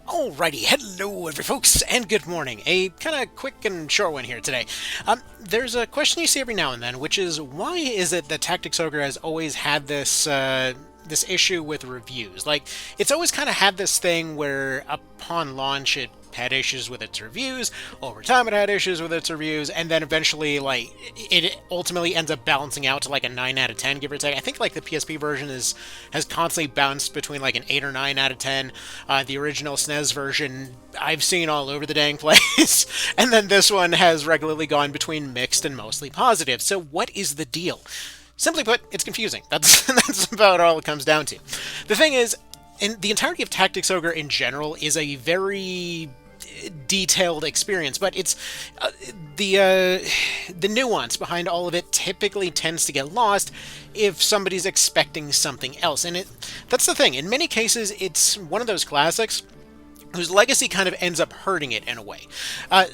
Alrighty, hello every folks, and good morning. A kind of quick and short one here today. There's a question you see every now and then, which is why is it that Tactics Ogre has always had this issue with reviews? Like, it's always kind of had this thing where upon launch it had issues with its reviews, over time it had issues with its reviews, and then eventually, like, it ultimately ends up balancing out to like a 9 out of 10, give or take. I think like the PSP version has constantly bounced between like an 8 or 9 out of 10. The original SNES version I've seen all over the dang place, and then this one has regularly gone between mixed and mostly positive. So what is the deal? Simply put, it's confusing. That's about all it comes down to. The thing is, the entirety of Tactics Ogre in general is a very detailed experience, but it's the nuance behind all of it typically tends to get lost if somebody's expecting something else. And that's the thing. In many cases, it's one of those classics whose legacy kind of ends up hurting it in a way.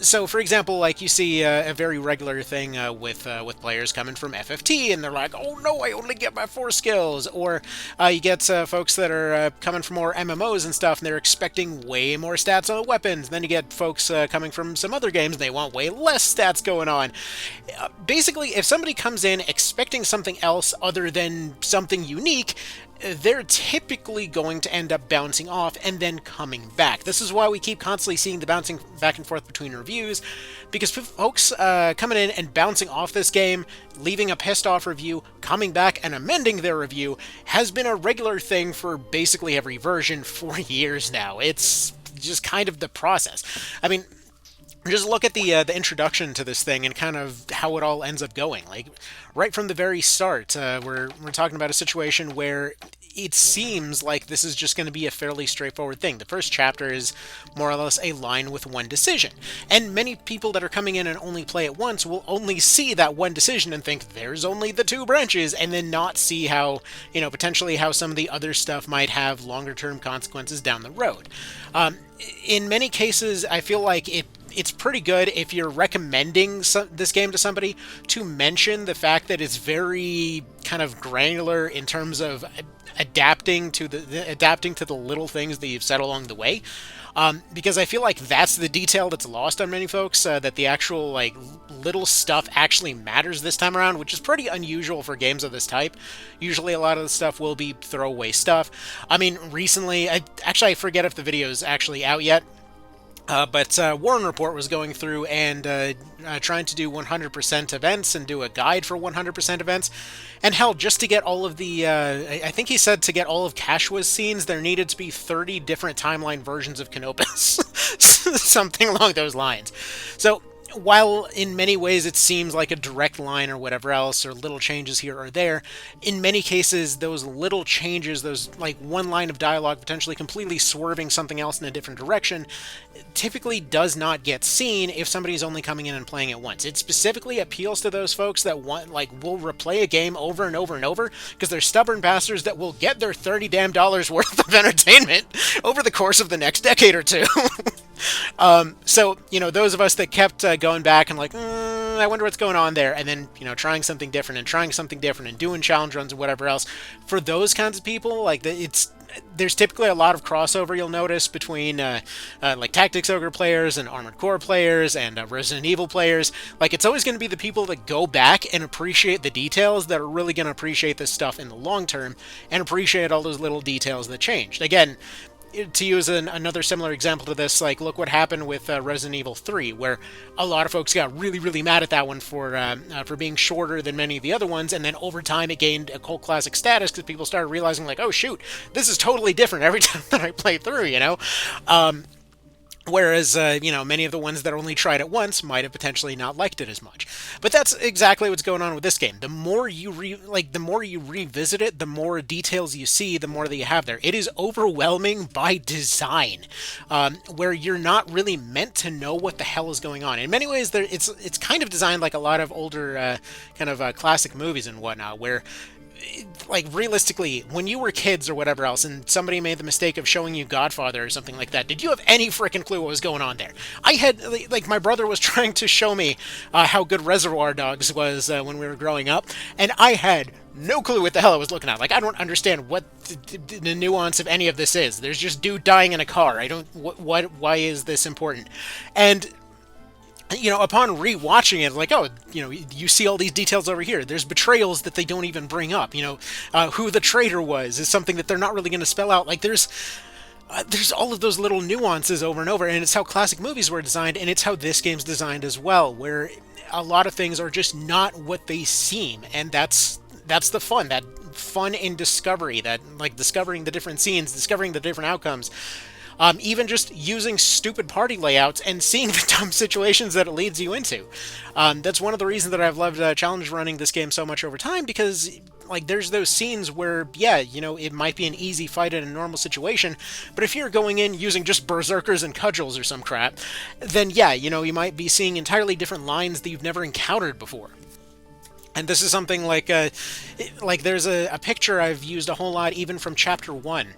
So, for example, like you see a very regular thing with players coming from FFT, and they're like, "Oh no, I only get my 4 skills," or you get folks that are coming from more MMOs and stuff, and they're expecting way more stats on the weapons. Then you get folks coming from some other games, and they want way less stats going on. Basically, if somebody comes in expecting something else other than something unique, they're typically going to end up bouncing off and then coming back. This is why we keep constantly seeing the bouncing back and forth between reviews, because folks coming in and bouncing off this game, leaving a pissed off review, coming back and amending their review has been a regular thing for basically every version for years now. It's just kind of the process. I mean, just look at the introduction to this thing and kind of how it all ends up going. Like, right from the very start, we're talking about a situation where it seems like this is just going to be a fairly straightforward thing. The first chapter is more or less a line with one decision. And many people that are coming in and only play it once will only see that one decision and think there's only the 2 branches, and then not see how, potentially how some of the other stuff might have longer term consequences down the road. In many cases, I feel like it's pretty good if you're recommending this game to somebody to mention the fact that it's very kind of granular in terms of adapting to the little things that you've said along the way. Because I feel like that's the detail that's lost on many folks, that the actual like little stuff actually matters this time around, which is pretty unusual for games of this type. Usually a lot of the stuff will be throwaway stuff. I mean, recently, I forget if the video is actually out yet. But Warren Report was going through and trying to do 100% events and do a guide for 100% events. And hell, just to get all of the, I think he said to get all of Kashua's scenes, there needed to be 30 different timeline versions of Canopus. Something along those lines. So, while in many ways it seems like a direct line or whatever else, or little changes here or there, in many cases those little changes, those like one line of dialogue potentially completely swerving something else in a different direction, typically does not get seen if somebody's only coming in and playing it once. It specifically appeals to those folks that will replay a game over and over and over, because they're stubborn bastards that will get their $30 damn worth of entertainment over the course of the next decade or two. So, those of us that kept going back and like, I wonder what's going on there, and then, trying something different and doing challenge runs and whatever else, for those kinds of people, like, there's typically a lot of crossover, you'll notice, between like Tactics Ogre players and Armored Core players and Resident Evil players. Like, it's always going to be the people that go back and appreciate the details that are really going to appreciate this stuff in the long term and appreciate all those little details that changed. Again, to use another similar example to this, like, look what happened with Resident Evil 3, where a lot of folks got really, really mad at that one for being shorter than many of the other ones, and then over time it gained a cult classic status because people started realizing, like, oh shoot, this is totally different every time that I play through, Whereas, many of the ones that only tried it once might have potentially not liked it as much. But that's exactly what's going on with this game. The more you revisit it, the more details you see, the more that you have there. It is overwhelming by design, where you're not really meant to know what the hell is going on. In many ways, it's kind of designed like a lot of older classic movies and whatnot, where like, realistically, when you were kids or whatever else, and somebody made the mistake of showing you Godfather or something like that, did you have any freaking clue what was going on there? I had, like, my brother was trying to show me how good Reservoir Dogs was when we were growing up, and I had no clue what the hell I was looking at. Like, I don't understand what the nuance of any of this is. There's just dude dying in a car. I don't, why is this important? And upon rewatching it, like, oh, you see all these details over here. There's betrayals that they don't even bring up. Who the traitor was is something that they're not really going to spell out. Like, there's all of those little nuances over and over, and it's how classic movies were designed, and it's how this game's designed as well, where a lot of things are just not what they seem, and that's the fun. That fun in discovery, that, like, discovering the different scenes, discovering the different outcomes. Even just using stupid party layouts and seeing the dumb situations that it leads you into. That's one of the reasons that I've loved challenge running this game so much over time, because, like, there's those scenes where, yeah, it might be an easy fight in a normal situation, but if you're going in using just berserkers and cudgels or some crap, then yeah, you might be seeing entirely different lines that you've never encountered before. And this is something like there's a picture I've used a whole lot, even from Chapter 1,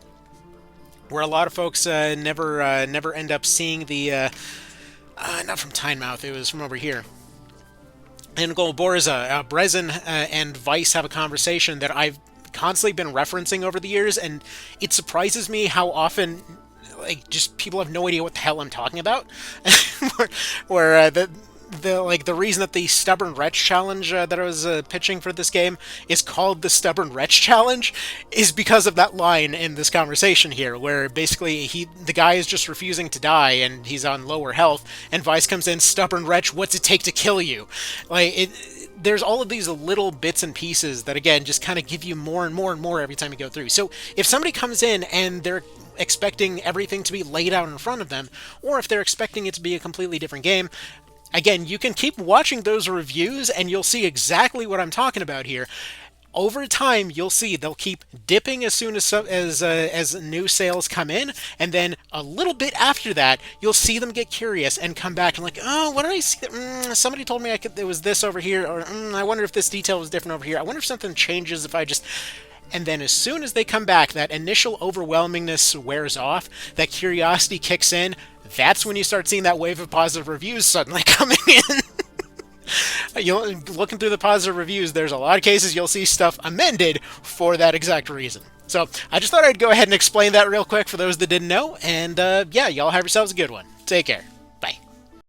where a lot of folks never end up seeing the, not from Tynemouth, it was from over here. In Golborza, Brezin and Vice have a conversation that I've constantly been referencing over the years, and it surprises me how often, like, just people have no idea what the hell I'm talking about. where the reason that the Stubborn Wretch Challenge that I was pitching for this game is called the Stubborn Wretch Challenge is because of that line in this conversation here, where basically the guy is just refusing to die and he's on lower health, and Vice comes in, "Stubborn Wretch, what's it take to kill you?" Like, there's all of these little bits and pieces that, again, just kind of give you more and more and more every time you go through. So if somebody comes in and they're expecting everything to be laid out in front of them, or if they're expecting it to be a completely different game, again, you can keep watching those reviews and you'll see exactly what I'm talking about here. Over time, you'll see they'll keep dipping as soon as new sales come in, and then a little bit after that, you'll see them get curious and come back and, like, oh, what did I see? Somebody told me there was this over here, or I wonder if this detail was different over here. I wonder if something changes if I just... And then as soon as they come back, that initial overwhelmingness wears off, that curiosity kicks in, that's when you start seeing that wave of positive reviews suddenly coming in. Looking through the positive reviews, there's a lot of cases you'll see stuff amended for that exact reason. So I just thought I'd go ahead and explain that real quick for those that didn't know, and yeah, y'all have yourselves a good one. Take care.